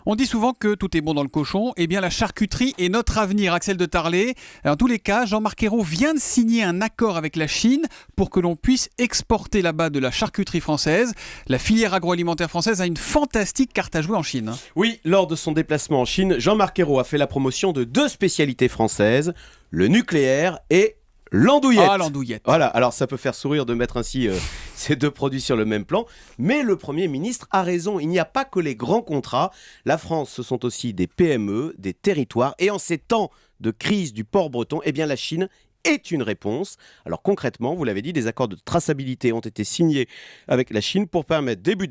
On dit souvent que tout est bon dans le cochon. Eh bien, la charcuterie est notre avenir, Axel de Tarlé. En tous les cas, Jean-Marc Ayrault vient de signer un accord avec la Chine pour que l'on puisse exporter là-bas de la charcuterie française. La filière agroalimentaire française a une fantastique carte à jouer en Chine. Oui, lors de son déplacement en Chine, Jean-Marc Ayrault a fait la promotion de 2 spécialités françaises, le nucléaire et l'andouillette. Ah, l'andouillette. Voilà, alors ça peut faire sourire de mettre ainsi ces 2 produits sur le même plan, mais le Premier ministre a raison, il n'y a pas que les grands contrats, la France ce sont aussi des PME, des territoires, et en ces temps de crise du port breton, eh bien la Chine est une réponse. Alors concrètement, vous l'avez dit, des accords de traçabilité ont été signés avec la Chine pour permettre début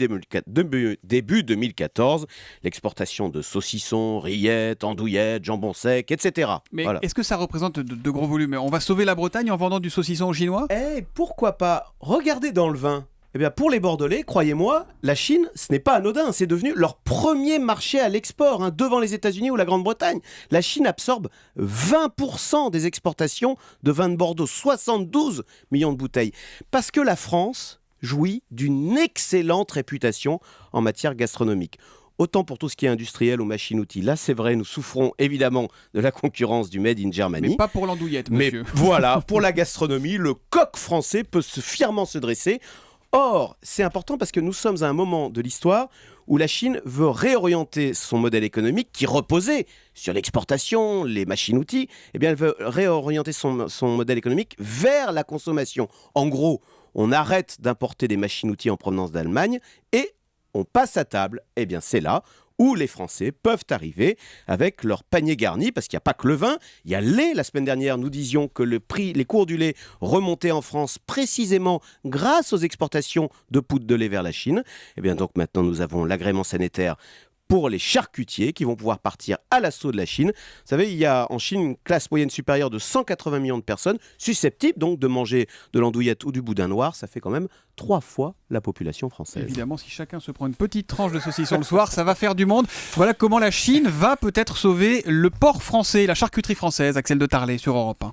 2014 l'exportation de saucissons, rillettes, andouillettes, jambon sec, etc. Mais Voilà. est-ce que ça représente de gros volumes? On va sauver la Bretagne en vendant du saucisson aux Chinois? Pourquoi pas? Regardez dans le vin. Eh bien, pour les Bordelais, croyez-moi, la Chine, ce n'est pas anodin. C'est devenu leur premier marché à l'export, devant les États-Unis ou la Grande-Bretagne. La Chine absorbe 20% des exportations de vin de Bordeaux, 72 millions de bouteilles. Parce que la France jouit d'une excellente réputation en matière gastronomique. Autant pour tout ce qui est industriel ou machine-outils. Là, c'est vrai, nous souffrons évidemment de la concurrence du Made in Germany. Mais pas pour l'andouillette, Mais monsieur. voilà, pour la gastronomie, le coq français peut fièrement se dresser. Or, c'est important parce que nous sommes à un moment de l'histoire où la Chine veut réorienter son modèle économique qui reposait sur l'exportation, les machines-outils. Eh bien, elle veut réorienter son modèle économique vers la consommation. En gros, on arrête d'importer des machines-outils en provenance d'Allemagne et on passe à table. Eh bien, c'est là où les Français peuvent arriver avec leur panier garni, parce qu'il n'y a pas que le vin, il y a le lait. La semaine dernière, nous disions que les cours du lait remontaient en France précisément grâce aux exportations de poudre de lait vers la Chine. Et bien donc maintenant, nous avons l'agrément sanitaire pour les charcutiers qui vont pouvoir partir à l'assaut de la Chine. Vous savez, il y a en Chine une classe moyenne supérieure de 180 millions de personnes susceptibles donc de manger de l'andouillette ou du boudin noir. Ça fait quand même 3 fois la population française. Évidemment, si chacun se prend une petite tranche de saucisson le soir, ça va faire du monde. Voilà comment la Chine va peut-être sauver le porc français, la charcuterie française. Axel de Tarlé sur Europe 1.